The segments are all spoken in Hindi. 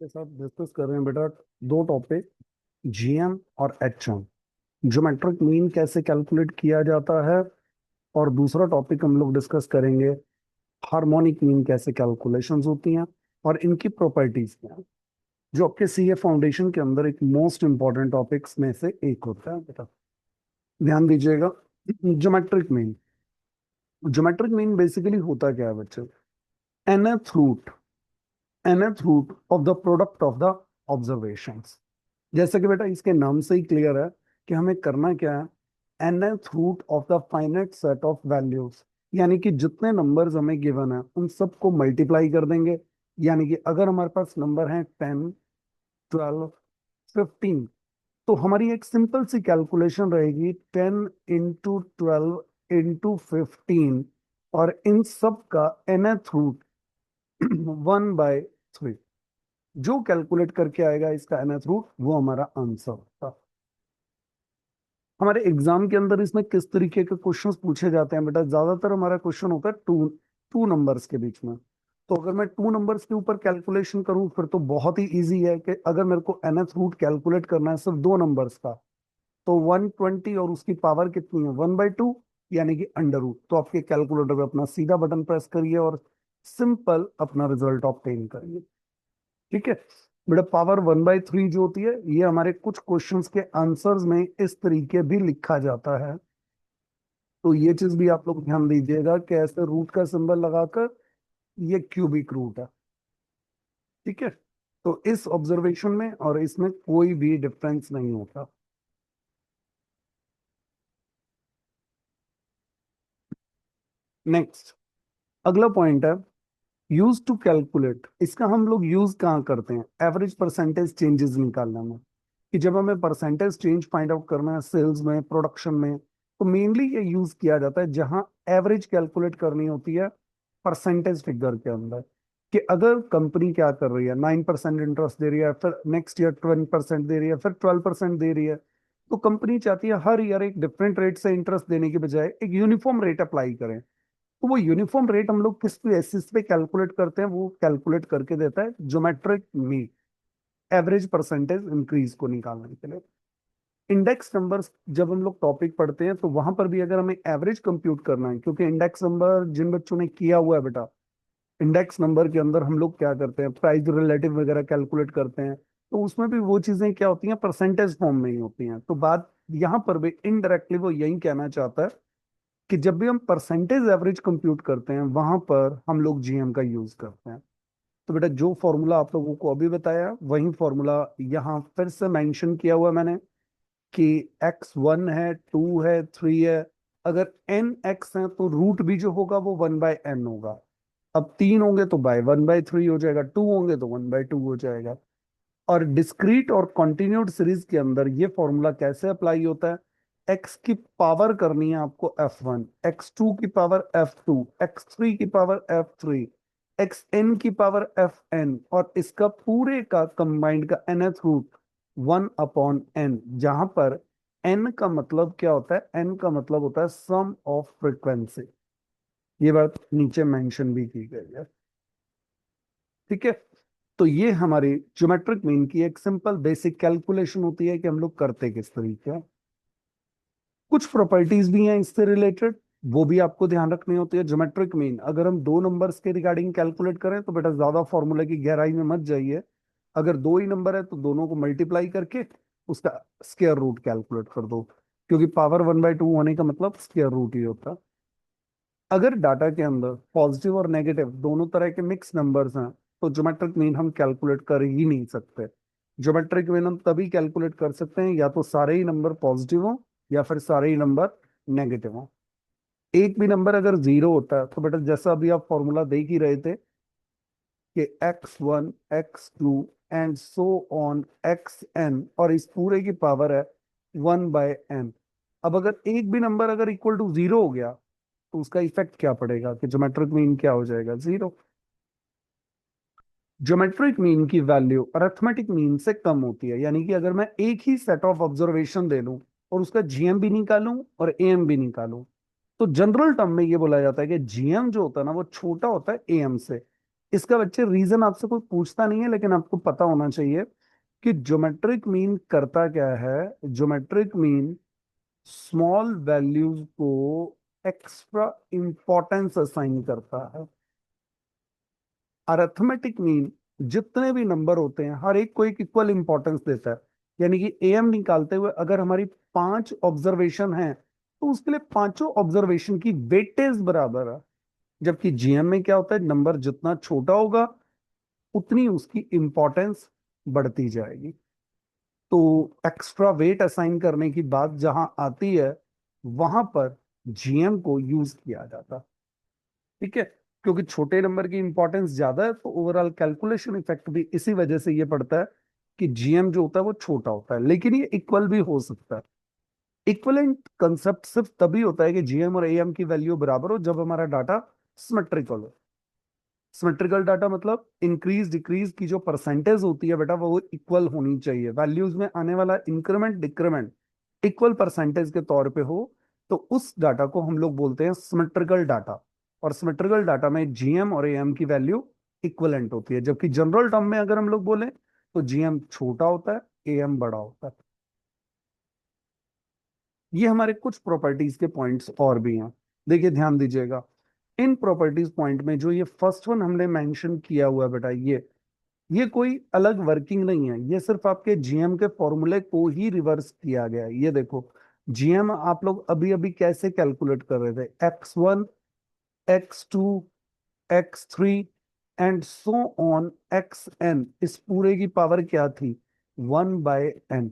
के साथ डिस्कस कर रहे हैं बेटा। दो टॉपिक, जीएम और एचएम। ज्योमेट्रिक मीन कैसे कैलकुलेट किया जाता है, और दूसरा टॉपिक हम लोग डिस्कस करेंगे, हार्मोनिक मीन कैसे कैलकुलेशंस होती हैं और इनकी प्रॉपर्टीज क्या हैं, जो आपके सीए फाउंडेशन के अंदर एक मोस्ट इंपॉर्टेंट टॉपिक्स में से एक होता है बेटा। ध्यान दीजिएगा। Geometric mean, geometric mean basically होता क्या है बच्चे? nth root, nth root of the product of the observations. जैसे कि बेटा इसके नाम से ही क्लियर है कि हमें करना क्या है। nth root of the finite set of values, यानी कि जितने नंबर्स हमें गिवन है उन सबको मल्टीप्लाई कर देंगे। यानी कि अगर हमारे पास नंबर है 10, 12, 15, तो हमारी एक सिंपल सी कैलकुलेशन रहेगी 10 इंटू 12 इंटू 15, और इन सब का nth रूट 1/3। जो कैलकुलेट करके आएगा इसका nth रूट, वो हमारा आंसर होगा। हमारे एग्जाम के अंदर इसमें किस तरीके के क्वेश्चंस पूछे जाते हैं बेटा? ज्यादातर हमारा क्वेश्चन होता है टू टू नंबर्स के बीच में। तो अगर मैं टू नंबर्स के ऊपर कैलकुलेशन करूं फिर तो बहुत ही इजी है कि अगर मेरे को nth रूट कैलकुलेट करना है सिर्फ दो नंबर्स का, तो 120 और उसकी पावर कितनी है? 1/2, यानी कि अंडर रूट। तो आपके कैलकुलेटर पे अपना सीधा बटन प्रेस करिए और सिंपल अपना रिजल्ट ऑब्टेन करिए। ठीक है बेटा, पावर 1/3 जो होती है, ये हमारे कुछ क्वेश्चंस के आंसर्स में इस तरीके भी लिखा जाता है। तो ये चीज भी आप लोग ध्यान दीजिएगा कि ऐसे रूट का सिंबल लगाकर ये क्यूबिक रूट है। ठीक है, तो इस ऑब्जर्वेशन में और इसमें कोई भी डिफरेंस नहीं होता। नेक्स्ट, अगला पॉइंट है यूज टू कैलकुलेट। इसका हम लोग यूज कहाँ करते हैं? एवरेज परसेंटेज चेंजेस निकालने में। कि जब हमें परसेंटेज चेंज फाइंड आउट करना है सेल्स में, प्रोडक्शन में, तो मेनली ये यूज किया जाता है जहां एवरेज कैलकुलेट करनी होती है परसेंटेज फिगर के अंदर। कि अगर कंपनी क्या कर रही है, 9% इंटरेस्ट दे रही है, फिर नेक्स्ट ईयर 20% दे रही है, फिर 12% दे रही है, तो कंपनी चाहती है हर ईयर एक डिफरेंट रेट से इंटरेस्ट देने की बजाय एक यूनिफॉर्म रेट अप्लाई करें। तो वो यूनिफॉर्म रेट हम लोग किस बेसिस पे कैलकुलेट करते हैं? वो कैलकुलेट करके देता है geometric mean, average percentage increase को निकालने के लिए। इंडेक्स नंबर्स जब हम लोग टॉपिक पढ़ते हैं तो वहां पर भी अगर हमें एवरेज कंप्यूट करना है, क्योंकि इंडेक्स नंबर जिन बच्चों ने किया हुआ है बेटा, इंडेक्स नंबर के अंदर हम लोग क्या करते हैं, प्राइस रिलेटिव वगैरह कैलकुलेट करते हैं। तो उसमें भी वो चीजें क्या होती हैं, परसेंटेज फॉर्म में ही होती हैं। तो बात यहाँ पर भी इनडायरेक्टली वो यही कहना चाहता है कि जब भी हम परसेंटेज एवरेज कंप्यूट करते हैं वहां पर हम लोग जीएम का यूज करते हैं। तो बेटा जो फॉर्मूला आप लोगों को अभी बताया वही फॉर्मूला यहाँ फिर से मेंशन किया हुआ है मैंने, कि x1 है, 2 है, 3 है। अगर n x है तो रूट भी जो होगा वो 1/n होगा। अब तीन होंगे तो बाय 1/3 हो जाएगा, टू होंगे तो 1/2 हो जाएगा। और डिस्क्रीट और कॉन्टिन्यूड सीरीज के अंदर ये फॉर्मूला कैसे अप्लाई होता है? एक्स की पावर करनी है आपको f1, x2 की पावर f2, x3 की पावर f3, xn की पावर fn, और इसका पूरे का कंबाइंड का nth रूट 1/n, जहां पर n का मतलब क्या होता है? n का मतलब होता है सम ऑफ फ्रीक्वेंसी। ये बात नीचे मेंशन भी की गई है। ठीक है, तो ये हमारी ज्योमेट्रिक मीन की एक सिंपल बेसिक कैलकुलेशन होती है कि हम लोग करते किस तरीके हैं। कुछ प्रॉपर्टीज भी हैं इससे रिलेटेड, वो भी आपको ध्यान रखनी होती है। ज्योमेट्रिक मीन अगर हम दो नंबर्स के रिगार्डिंग कैलकुलेट करें तो बेटा ज्यादा फॉर्मूले की गहराई में मत जाइए। अगर दो ही नंबर है तो दोनों को मल्टीप्लाई करके उसका स्क्वायर रूट कैलकुलेट कर दो, क्योंकि पावर 1/2 होने का मतलब स्क्वायर रूट ही होता है। अगर डाटा के अंदर पॉजिटिव और नेगेटिव दोनों तरह के मिक्स नंबर्स हैं तो ज्योमेट्रिक मीन हम कैलकुलेट कर ही नहीं सकते। ज्योमेट्रिक मीन हम तभी कैलकुलेट कर सकते हैं या तो सारे ही नंबर पॉजिटिव हो या फिर सारे ही नंबर नेगेटिव हो। एक भी नंबर अगर जीरो होता है तो बेटा जैसा अभी आप फॉर्मूला देख ही रहे थे कि x1, x2 and so on xn, और इस पूरे की पावर है 1/n। अब अगर एक भी नंबर अगर इक्वल टू जीरो हो गया तो उसका इफेक्ट क्या पड़ेगा कि ज्योमेट्रिक मीन क्या हो जाएगा? जीरो। ज्योमेट्रिक मीन की वैल्यू अरिथमेटिक मीन से कम होती है, यानी कि अगर मैं एक ही सेट ऑफ ऑब्जर्वेशन दे लूं और उसका जीएम भी निकालूं और एएम भी निकालूं, तो जनरल टर्म में ये बोला जाता है कि जीएम जो होता है ना वो छोटा होता है एएम से। इसका बच्चे रीजन आपसे कोई पूछता नहीं है, लेकिन आपको पता होना चाहिए कि ज्योमेट्रिक मीन करता क्या है। ज्योमेट्रिक मीन स्मॉल वैल्यूज को एक्स्ट्रा इंपॉर्टेंस असाइन करता है। अरिथमेटिक मीन जितने भी नंबर होते हैं हर एक को एक इक्वल इंपॉर्टेंस देता है। यानी कि एम निकालते हुए अगर हमारी 5 ऑब्जर्वेशन है तो उसके लिए पांचों ऑब्जर्वेशन की वेटेज बराबर है। जबकि जीएम में क्या होता है, नंबर जितना छोटा होगा उतनी उसकी इंपॉर्टेंस बढ़ती जाएगी। तो एक्स्ट्रा वेट असाइन करने की बात जहां आती है वहां पर जीएम को यूज किया जाता है। ठीक है, क्योंकि छोटे नंबर की इंपॉर्टेंस ज्यादा है तो ओवरऑल कैलकुलेशन इफेक्ट भी इसी वजह से ये पड़ता है कि जीएम जो होता है वो छोटा होता है, लेकिन ये इक्वल भी हो सकता है। इक्वलेंट कंसेप्ट सिर्फ तभी होता है कि जीएम और एएम की वैल्यू बराबर हो जब हमारा डाटा सिमेट्रिकल हो। सिमेट्रिकल डाटा मतलब इंक्रीज डिक्रीज की जो परसेंटेज होती है बेटा वो इक्वल होनी चाहिए। वैल्यूज में आने वाला इंक्रीमेंट डिक्रीमेंट इक्वल परसेंटेज के तौर पे हो, तो उस डाटा को हम लोग बोलते हैं सिमेट्रिकल डाटा। और सिमेट्रिकल डाटा में जीएम और एएम की वैल्यू इक्वलेंट होती है। जबकि जनरल टर्म में अगर हम लोग बोले तो जीएम छोटा होता है, एएम बड़ा होता है। ये हमारे कुछ प्रॉपर्टीज के पॉइंट्स और भी हैं। देखिए ध्यान दीजिएगा, इन प्रॉपर्टीज पॉइंट में जो ये फर्स्ट वन हमने मेंशन किया हुआ है बेटा, ये कोई अलग वर्किंग नहीं है, ये सिर्फ आपके जीएम के फॉर्मूले को ही रिवर्स किया गया है। ये देखो, जीएम आप लोग अभी अभी कैसे कैलकुलेट कर रहे थे, x1 x2 x3 and so on xn, इस पूरे की पावर क्या थी, 1/n।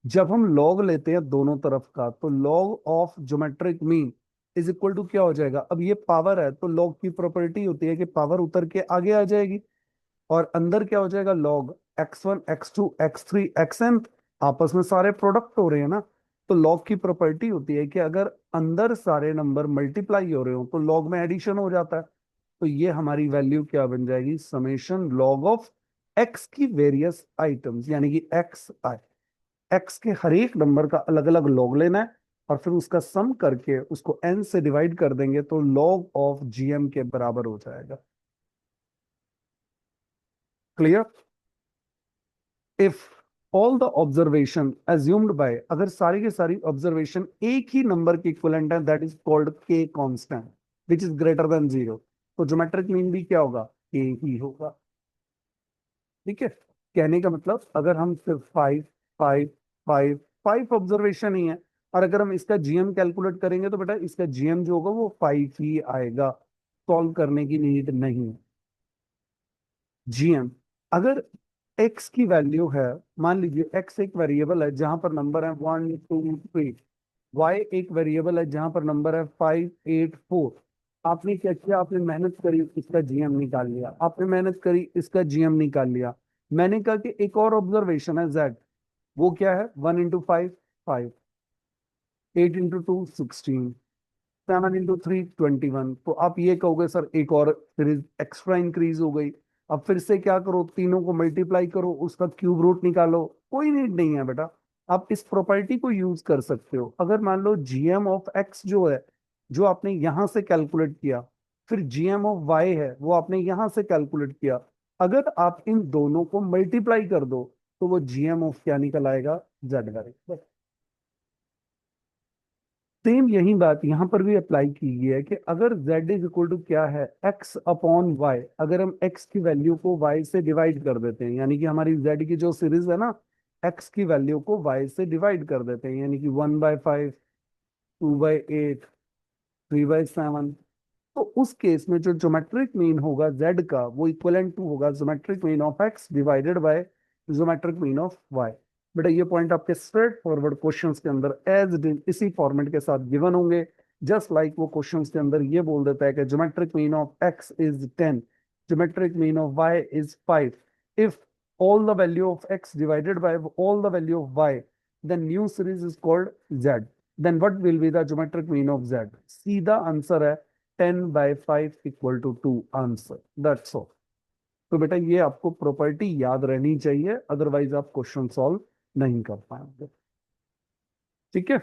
जब हम लॉग लेते हैं दोनों तरफ का तो log of geometric mean is equal to क्या हो जाएगा, अब ये पावर है तो लॉग की प्रॉपर्टी होती है कि पावर उतर के आगे आ जाएगी, और अंदर क्या हो जाएगा, log x1 x2 x3 xn, आपस में सारे प्रोडक्ट हो रहे हैं ना। तो लॉग की प्रॉपर्टी होती है कि अगर अंदर सारे नंबर मल्टीप्लाई हो रहे हो तो लॉग में एडिशन हो जाता है। तो ये हमारी वैल्यू क्या बन जाएगी, समेशन लॉग ऑफ एक्स की वेरियस आइटम्स, यानी कि एक्स आई। एक्स के हर एक नंबर का अलग अलग लॉग लेना है और फिर उसका सम करके उसको एन से डिवाइड कर देंगे तो लॉग ऑफ जीएम के बराबर हो जाएगा। Clear. If all the observation assumed by, अगर सारी की सारी ऑब्जर्वेशन एक ही नंबर की इक्विवेलेंट है, that is called K constant which is greater than 0, तो ज्योमेट्रिक मीन भी क्या होगा, के ही होगा। ठीक है, कहने का मतलब अगर हम सिर्फ 5 ऑब्जर्वेशन ही है और अगर हम इसका जीएम कैलकुलेट करेंगे तो बेटा इसका जीएम जो होगा वो 5 ही आएगा, सॉल्व करने की नीड नहीं है। जीएम अगर एक्स की वैल्यू है, मान लीजिए एक्स एक वेरिएबल है जहां पर नंबर है 1 2 3, वाई एक वेरिएबल है जहां पर नंबर है 5 8 4। आपने क्या किया, आपने मेहनत करी इसका जीएम निकाल लिया, आपने मेहनत करी इसका जीएम निकाल लिया। मैंने कहा कि एक और ऑब्जर्वेशन है जेड, वो क्या है, 1 × 5 5, 8 × 2 16, 7 × 3 21। तो आप ये कहोगे सर एक और सीरीज एक्स्ट्रा इंक्रीज हो गई, अब फिर से क्या करो, तीनों को मल्टीप्लाई करो, उसका क्यूब रूट निकालो। कोई नीड नहीं है बेटा, आप इस प्रॉपर्टी को यूज कर सकते हो। अगर मान लो जीएम ऑफ एक्स जो है, जो आपने यहां से कैलकुलेट किया, फिर जीएम ऑफ वाई है वो आपने यहां से कैलकुलेट किया, अगर आप इन दोनों को मल्टीप्लाई कर दो तो वो जीएम ऑफ क्या निकल आएगा, जेड वैल्यू। सेम यही बात यहां पर भी अप्लाई की गई है कि अगर z इज इक्वल टू क्या है, x अपॉन वाई, अगर हम x की वैल्यू को y से डिवाइड कर देते हैं, यानी कि हमारी z की जो सीरीज है ना, x की वैल्यू को y से डिवाइड कर देते हैं, यानी कि 1/5, 2/8, 3/7, तो उस केस में जो ज्योमेट्रिक मीन होगा z का वो इक्वलेंट टू होगा geometric mean of x divided by geometric mean of y। बेटा ये पॉइंट आपके स्ट्रेट फॉरवर्ड क्वेश्चंस के अंदर एज इट इज इसी फॉर्मेट के साथ गिवन होंगे। जस्ट लाइक वो क्वेश्चंस के अंदर ये बोल देता है कि geometric mean of x is 10, geometric mean of y is 5। If all the value of x divided by all the value of y, then new series is called z, then what will be the geometric mean of z? सीधा आंसर है 10/5 equal to 2 answer, that's all. तो बेटा ये आपको प्रॉपर्टी याद रहनी चाहिए, अदरवाइज आप क्वेश्चन सॉल्व नहीं कर पाएंगे। ठीक है,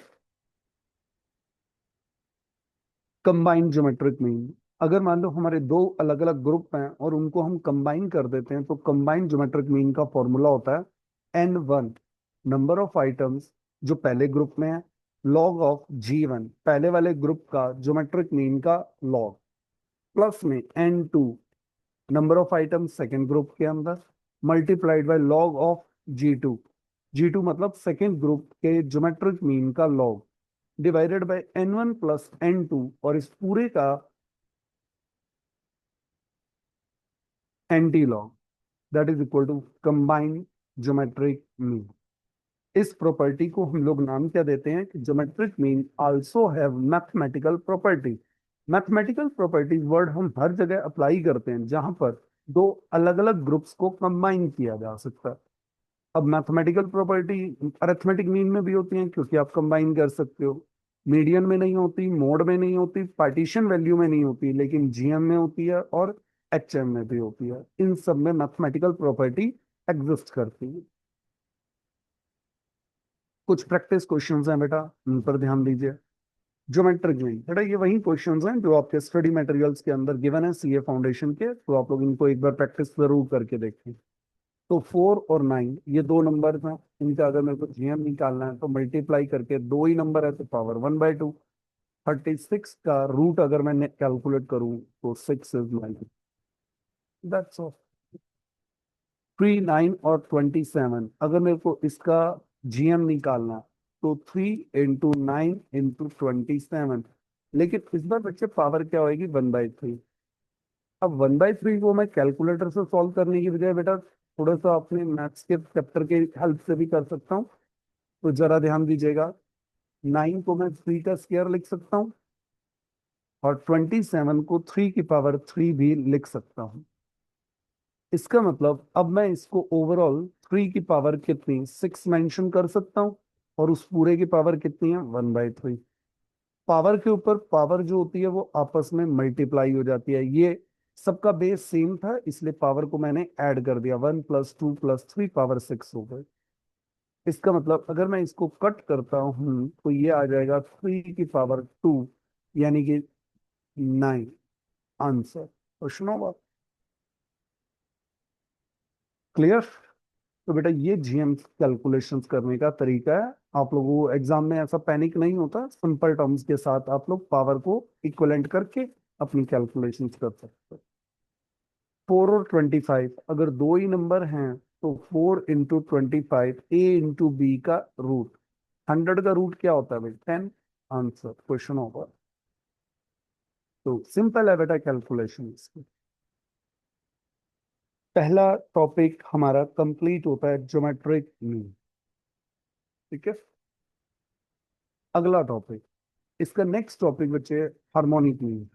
कंबाइंड ज्योमेट्रिक मीन, अगर मान लो हमारे दो अलग अलग ग्रुप हैं और उनको हम कंबाइन कर देते हैं, तो कंबाइंड ज्योमेट्रिक मीन का फॉर्मूला होता है N1, नंबर ऑफ आइटम्स जो पहले ग्रुप में है, लॉग ऑफ G1 पहले वाले ग्रुप का ज्योमेट्रिक मीन का लॉग, प्लस में N2 number of items second group के अंदर, multiplied by log of G2, G2 मतलब सेकेंड ग्रुप के ज्योमेट्रिक मीन का log, divided by N1 plus N2, और इस पूरे का anti log, that is equal to combined geometric mean. इस प्रॉपर्टी को हम लोग नाम क्या देते हैं कि geometric mean also have mathematical property. Mathematical properties word हम हर जगह अप्लाई करते हैं जहां पर दो अलग अलग ग्रुप्स को कंबाइन किया जा सकता है। अब मैथमेटिकल प्रॉपर्टी अरिथमेटिक मीन में भी होती है क्योंकि आप कंबाइन कर सकते हो, मीडियन में नहीं होती, मोड में नहीं होती, पार्टीशन वैल्यू में नहीं होती, लेकिन जीएम में होती है और एचएम में भी होती है। इन सब में मैथमेटिकल प्रॉपर्टी एग्जिस्ट करती है। कुछ प्रैक्टिस क्वेश्चंस हैं बेटा, उन पर ध्यान दीजिए। ज्योमेट्रिक मीन बेटा ये वही क्वेश्चंस हैं जो आपके स्टडी मटेरियल्स के अंदर गिवन है सीए फाउंडेशन के, तो आप लोग इनको एक बार प्रैक्टिस जरूर करके देखें। तो 4 और 9 ये दो नंबर हैं, इनका अगर मेरे को जीएम निकालना है तो मल्टीप्लाई करके, दो ही नंबर है तो पावर 1/2। 36 का रूट अगर मैं कैलकुलेट करूं तो 6 इज 9, दैट्स ऑल। 3, 9 और 27 अगर मेरे को इसका जीएम निकालना है तो 3 × 9 × 27, लेकिन इस बार बच्चे पावर क्या होगी, 1/3। अब 1/3 को मैं कैलकुलेटर से सॉल्व करने की बजाय बेटा थोड़ा सा अपने मैथ्स के चैप्टर के हेल्प से भी कर सकता हूँ। तो जरा ध्यान दीजिएगा, 9 को मैं 3 का स्क्वायर लिख सकता हूँ और 27 को 3 की पावर 3 भी लिख सकता हूँ। इसका मतलब अब मैं इसको ओवरऑल 3 की पावर कितनी 6 मेंशन कर सकता हूँ, और उस पूरे की पावर कितनी है 1/3। पावर के ऊपर पावर जो होती है वो आपस में मल्टीप्लाई हो जाती है, ये सबका बेस सेम था इसलिए पावर को मैंने ऐड कर दिया, 1 + 2 + 3 पावर 6 हो गई। इसका मतलब अगर मैं इसको कट करता हूं तो ये आ जाएगा 3 की पावर 2, यानी कि 9 आंसर। क्वेश्चन होगा क्लियर। तो बेटा ये जीएम कैलकुलेशंस करने का तरीका है। आप लोगों को एग्जाम में ऐसा पैनिक नहीं होता, सिंपल टर्म्स के साथ आप लोग पावर को इक्वलेंट करके अपनी कैलकुलेशंस कर सकते हो। 4 और 25 अगर दो ही नंबर हैं तो 4 × 25 A × B का रूट, 100 का रूट क्या होता है भाई 10, आंसर। क्वेश्चन होगा तो सिंपल है बेटा कैलकुलेशन। पहला टॉपिक हमारा कंप्लीट होता है ज्योमेट्रिक मीन, ठीक है। अगला टॉपिक, इसका नेक्स्ट टॉपिक बच्चे हार्मोनिक मीन।